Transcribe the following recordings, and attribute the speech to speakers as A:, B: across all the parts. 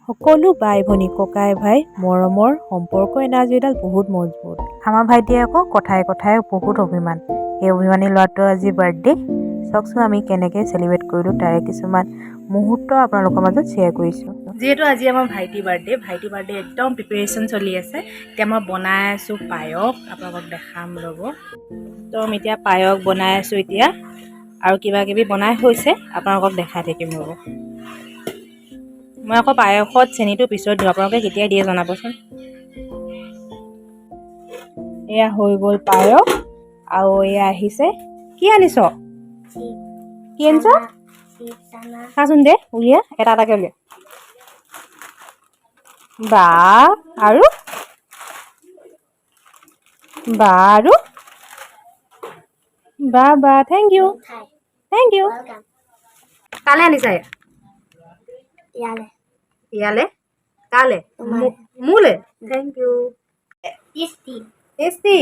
A: সকলো বাই ভনী ককাই ভাই মৰমৰ সম্পৰ্ক এনাজৰীডাল বহুত মজবুত। আমাৰ ভাইটিয়ে আকৌ কথাই কথাই বহুত অভিমান। এই অভিমানী ল'ৰাটোৰ আজি বাৰ্থডে। চাওকচোন আমি কেনেকৈ চেলিব্ৰেট কৰিলোঁ তাৰে কিছুমান মুহূৰ্ত আপোনালোকৰ মাজত শ্বেয়াৰ কৰিছোঁ। যিহেতু আজি আমাৰ ভাইটি বাৰ্থডে একদম প্ৰিপেৰেশ্যন চলি আছে। এতিয়া মই বনাই আছোঁ পায়স, আপোনালোকক দেখাম ৰ'ব। একদম এতিয়া পায়স বনাই আছোঁ এতিয়া, আৰু কিবা কিবি বনাই হৈছে আপোনালোকক দেখাই থাকিম ৰ'ব। মই আকৌ পায়সত চেনিটো পিছত দিওঁ, আপোনালোকে কেতিয়া দিয়ে জনাবচোন। এয়া হৈ গ'ল পায়স, আৰু এয়া আহিছে। কি আনিছ? কি আনিছ? চাচোন দে, উলিয়া এটা এটাকে উলিয়া। বা আৰু বা থেংক ইউ। কালে আনিছা? ইয়ালে কালে মোলে থেংক ইউ। টেষ্টি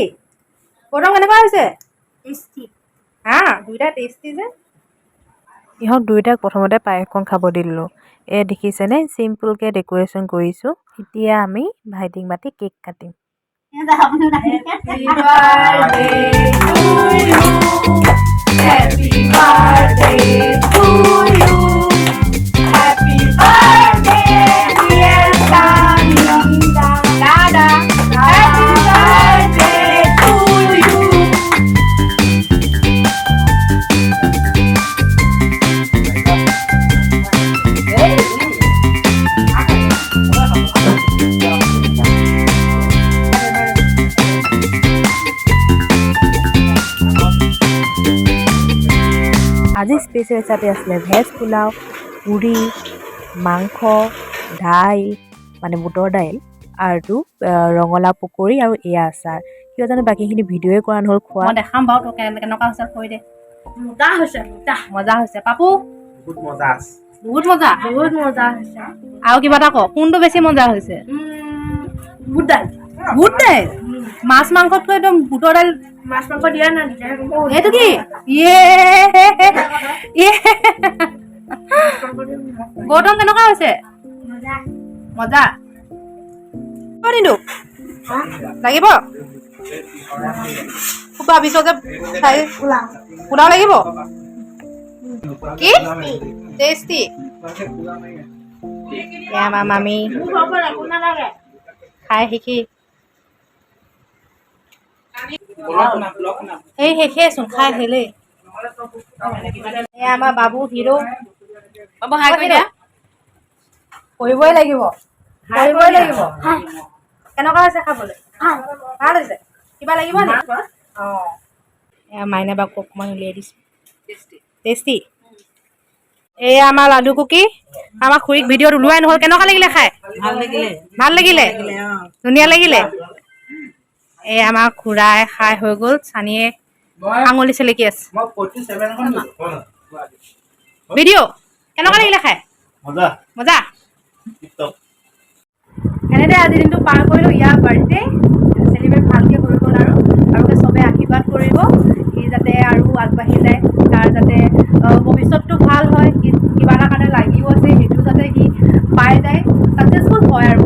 A: গৰম কেনেকুৱা হৈছে? হা দুইটা টেষ্টি যে। ইহঁত দুইটাক প্ৰথমতে পায়সকণ খাব দিলোঁ। দেখিছেনে চিম্পুলকৈ ডেক'ৰেশ্যন কৰিছোঁ। এতিয়া আমি ভাইটিক মাতি কেক কাটিম। আজি স্পেচিয়েল হিচাপে আছিলে ভেজ পোলাও, পুৰি, মাংস, দাইল মানে বুটৰ দাইল, আৰু ৰঙালাও পকৰি আৰু এয়া আচাৰ। কিয় জানো বাকীখিনি ভিডিঅ'ই কৰা নহ'ল খোৱা। মই দেখাম বাৰু তোক কেনেকুৱা হৈছে কৈ দে। মজা হৈছে পাপু, বহুত মজা হৈছে। আৰু কিবা এটা ক, কোনটো বেছি মজা হৈছে? বুট দাইল মাছ মাংসতকৈ একদম বুটৰ দাইল। মাছ মাংস দিয়া নাই এইটো কি? গৌতম কেনেকুৱা হৈছে? মজা লাগিব ভাবিছ যে পোলাও লাগিব কি টেষ্টি। আমাৰ মামী খাই শিকি এই শেষেচোন খাই হেলেই। আমাৰ বাবু হিৰো কৰিবই লাগিব। কেনেকুৱা হৈছে খাবলৈ? ভাল হৈছে। কিবা লাগিব নি? মাইনা বাক অকমান উলিয়াই দিছো। টেষ্টি। এই আমাৰ লাডু কুকি আমাৰ খুৰীক ভিডিঅ'ত ওলোৱাই নহ'ল। কেনেকুৱা লাগিলে খাই? ভাল লাগিলে ধুনীয়া লাগিলে। এই আমাৰ খুৰাই খাই হৈ গ'ল। চানীয়ে আঙুলি চেলেকি আছে। ভিডিঅ' কেনেকুৱা লাগিলে খাই? মজা। এনেদৰে আজিৰ দিনটো পাৰ কৰিলোঁ। ইয়াৰ বাৰ্থডে চেলিব্ৰেট ভালকৈ হৈ গ'ল, আৰু চবে আশীৰ্বাদ কৰিব সি যাতে আৰু আগবাঢ়ি যায়, তাৰ যাতে ভৱিষ্যতটো ভাল হয়, কিবা এটা কাৰণে লাগিও আছে সেইটো যাতে সি পাই যায়, ছাকচেছফুল হয় আৰু